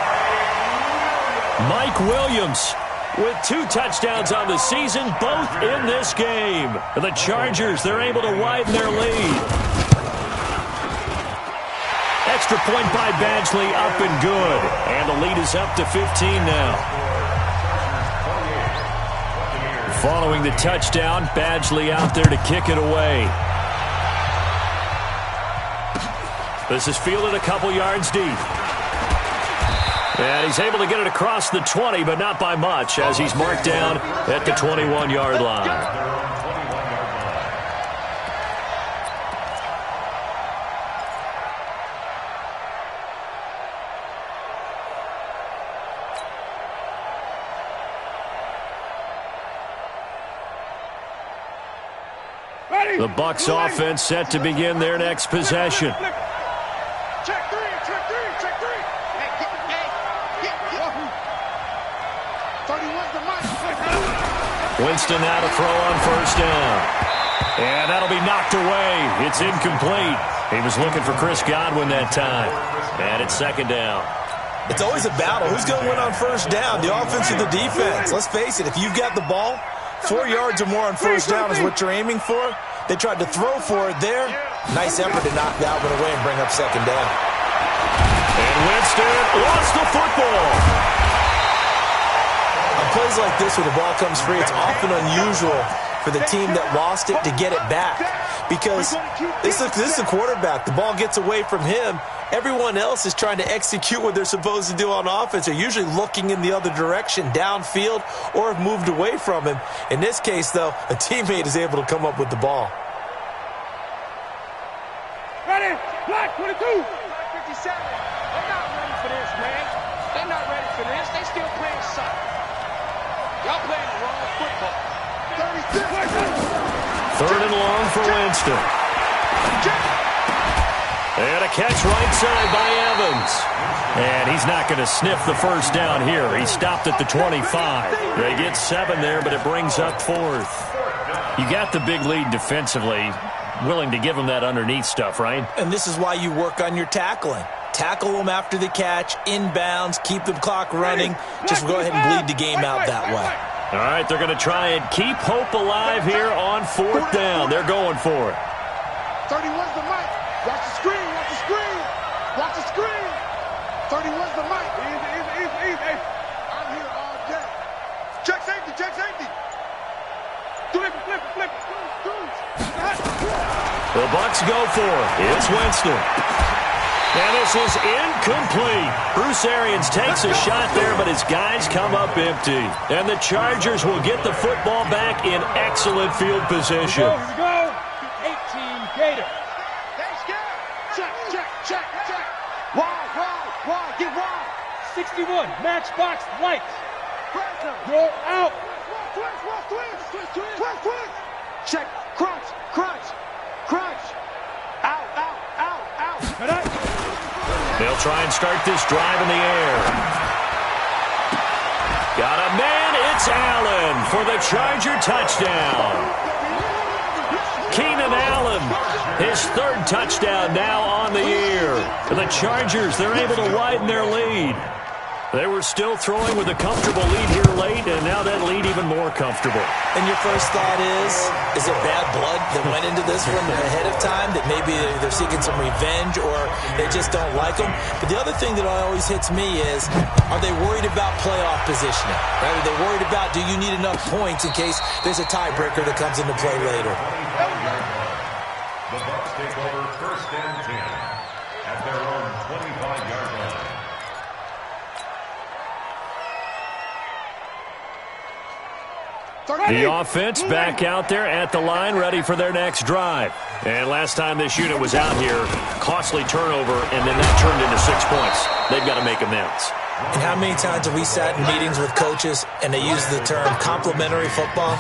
[SPEAKER 1] Mike Williams with 2 touchdowns on the season, both in this game. The Chargers, they're able to widen their lead. Extra point by Badgley, up and good. And the lead is up to 15 now. Following the touchdown, Badgley out there to kick it away. This is fielded a couple yards deep. And he's able to get it across the 20, but not by much, as he's marked down at the 21-yard line. The Bucs offense set to begin their next possession.
[SPEAKER 4] Check three. Hey, get. 31's the mic.
[SPEAKER 1] Winston now to throw on first down. And that'll be knocked away. It's incomplete. He was looking for Chris Godwin that time. And it's second down.
[SPEAKER 5] It's always a battle. Who's going to win on first down, the offense or the defense? Let's face it, if you've got the ball, 4 yards or more on first down is what you're aiming for. They tried to throw for it there. Nice effort to knock that one away and bring up second down.
[SPEAKER 1] And Winston lost the football.
[SPEAKER 5] On plays like this where the ball comes free, it's often unusual for the team that lost it to get it back. Because this is the quarterback. The ball gets away from him. Everyone else is trying to execute what they're supposed to do on offense. They're usually looking in the other direction, downfield, or have moved away from him. In this case, though, a teammate is able to come up with the ball.
[SPEAKER 3] Ready, black 22.
[SPEAKER 4] 57. They're not ready for this, man. They're not ready for this. They still playing soccer. Y'all playing the wrong football. 36.
[SPEAKER 1] Third and long for Winston. And a catch right side by Evans. And he's not going to sniff the first down here. He stopped at the 25. They get 7 there, but it brings up 4th. You got the big lead defensively. Willing to give him that underneath stuff, right?
[SPEAKER 5] And this is why you work on your tackling. Tackle them after the catch, inbounds, keep the clock running. Just go ahead and bleed the game out that way.
[SPEAKER 1] All right, they're going to try and keep hope alive here on 4th down. They're going for it.
[SPEAKER 4] 31's the mic. Watch the screen. Watch the screen. 31's the mic. Easy. I'm here all day. Check safety.
[SPEAKER 3] Flip.
[SPEAKER 1] The Bucs go for it. It's Winston. And this is incomplete. Bruce Arians takes a shot there, but his guys come up empty. And the Chargers will get the football back in excellent field position.
[SPEAKER 3] Here we go. 18 Gator.
[SPEAKER 4] Check. Wide. Get wide.
[SPEAKER 3] 61, matchbox lights. Go out.
[SPEAKER 4] Twist. Check. Crunch. Out.
[SPEAKER 1] They'll try and start this drive in the air. Got a man. It's Allen for the Charger touchdown. Keenan Allen, his 3rd touchdown now on the year. The Chargers, they're able to widen their lead. They were still throwing with a comfortable lead here late, and now that lead even more comfortable.
[SPEAKER 5] And your first thought is it bad blood that went into this one ahead of time, that maybe they're seeking some revenge or they just don't like them? But the other thing that always hits me is, are they worried about playoff positioning? Right? Are they worried about, do you need enough points in case there's a tiebreaker that comes into play later?
[SPEAKER 2] The Bucs take over 1st and 10 at their own 25-yard line.
[SPEAKER 1] The offense back out there at the line, ready for their next drive. And last time this unit was out here, costly turnover, and then that turned into 6 points. They've got to make amends.
[SPEAKER 5] And how many times have we sat in meetings with coaches and they use the term complementary football?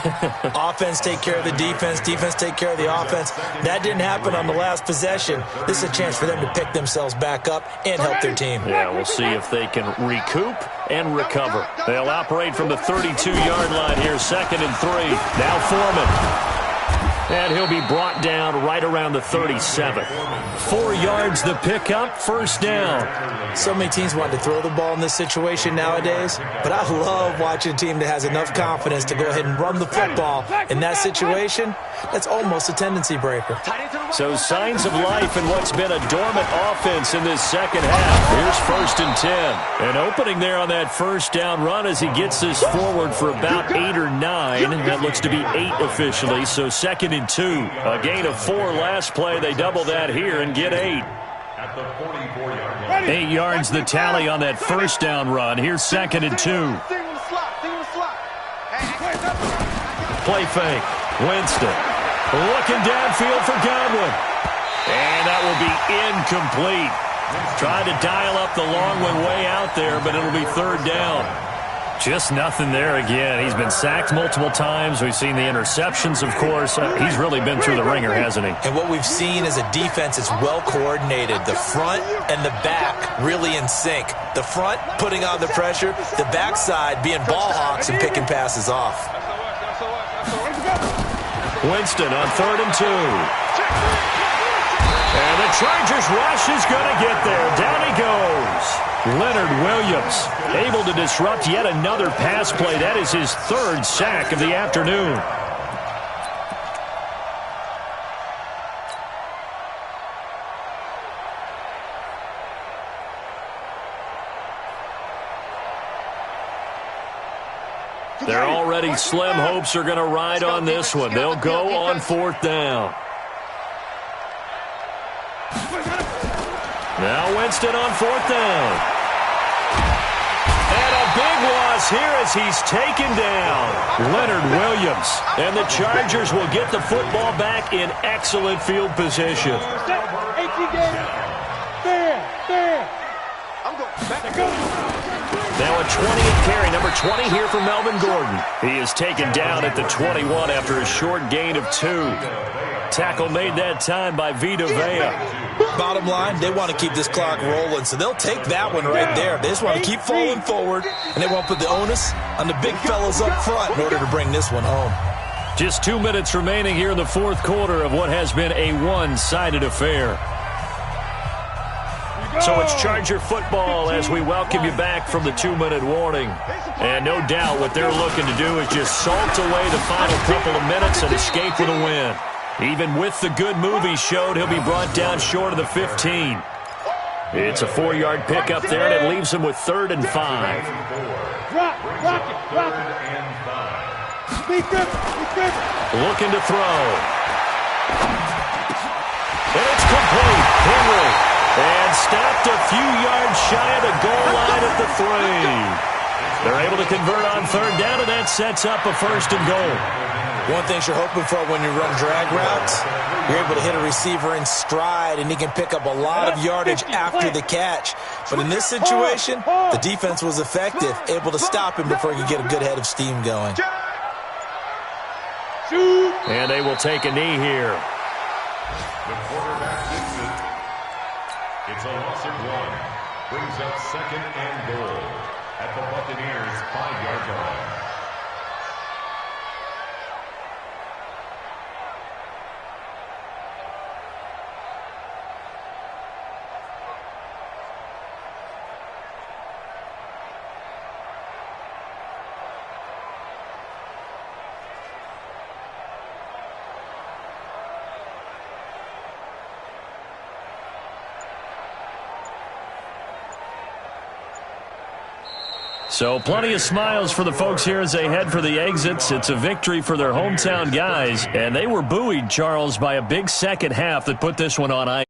[SPEAKER 5] Offense take care of the defense take care of the offense. That didn't happen on the last possession. This is a chance for them to pick themselves back up and help their team.
[SPEAKER 1] Yeah, we'll see if they can recoup and recover. They'll operate from the 32-yard line here, 2nd and 3. Now Foreman. And he'll be brought down right around the 37. 4 yards the pickup, first down.
[SPEAKER 5] So many teams want to throw the ball in this situation nowadays, but I love watching a team that has enough confidence to go ahead and run the football. In that situation, that's almost a tendency breaker.
[SPEAKER 1] So signs of life in what's been a dormant offense in this second half. Here's 1st and 10. An opening there on that first down run as he gets this forward for about 8 or 9. That looks to be 8 officially, so 2nd and 2. A gain of 4 last play. They double that here and get 8.
[SPEAKER 2] At the 44-yard line.
[SPEAKER 1] 8 yards the tally on that first down run. Here's 2nd and 2. Play fake. Winston looking downfield for Godwin. And that will be incomplete. Tried to dial up the long one way out there, but it'll be 3rd down. Just nothing there again. He's been sacked multiple times. We've seen the interceptions, of course. He's really been through the ringer, hasn't he?
[SPEAKER 5] And what we've seen is a defense that's well coordinated. The front and the back really in sync. The front putting on the pressure, the backside being ball hawks and picking passes off.
[SPEAKER 1] Winston on 3rd and 2. And the Chargers rush is going to get there. Down he goes. Leonard Williams able to disrupt yet another pass play. That is his 3rd sack of the afternoon. Their already slim hopes are going to ride on this one. They'll go on 4th down. Now Winston on 4th down. And a big loss here as he's taken down. Leonard Williams. And the Chargers will get the football back in excellent field position. Now a 20th carry, number 20 here for Melvin Gordon. He is taken down at the 21 after a short gain of 2. Tackle made that time by Vita Vea.
[SPEAKER 5] Bottom line, they want to keep this clock rolling, so they'll take that one right there. They just want to keep falling forward, and they won't put the onus on the big fellas up front in order to bring this one home.
[SPEAKER 1] Just 2 minutes remaining here in the 4th quarter of what has been a one-sided affair. So it's Charger football as we welcome you back from the 2-minute warning. And no doubt what they're looking to do is just salt away the final couple of minutes and escape with a win. Even with the good move he showed, he'll be brought down short of the 15. It's a 4-yard pickup there, and it leaves him with 3rd and 5. Looking to throw. And it's complete. Henry. And stopped a few yards shy of the goal line at the 3. They're able to convert on 3rd down, and that sets up a 1st and goal.
[SPEAKER 5] One thing you're hoping for when you run drag routes, you're able to hit a receiver in stride, and he can pick up a lot of yardage after the catch. But in this situation, the defense was effective, able to stop him before he could get a good head of steam going.
[SPEAKER 1] And they will take a knee here.
[SPEAKER 2] The quarterback takes it. It's a loss of 1. Brings up 2nd and goal at the Buccaneers' 5-yard line.
[SPEAKER 1] So plenty of smiles for the folks here as they head for the exits. It's a victory for their hometown guys, and they were buoyed, Charles, by a big second half that put this one on ice.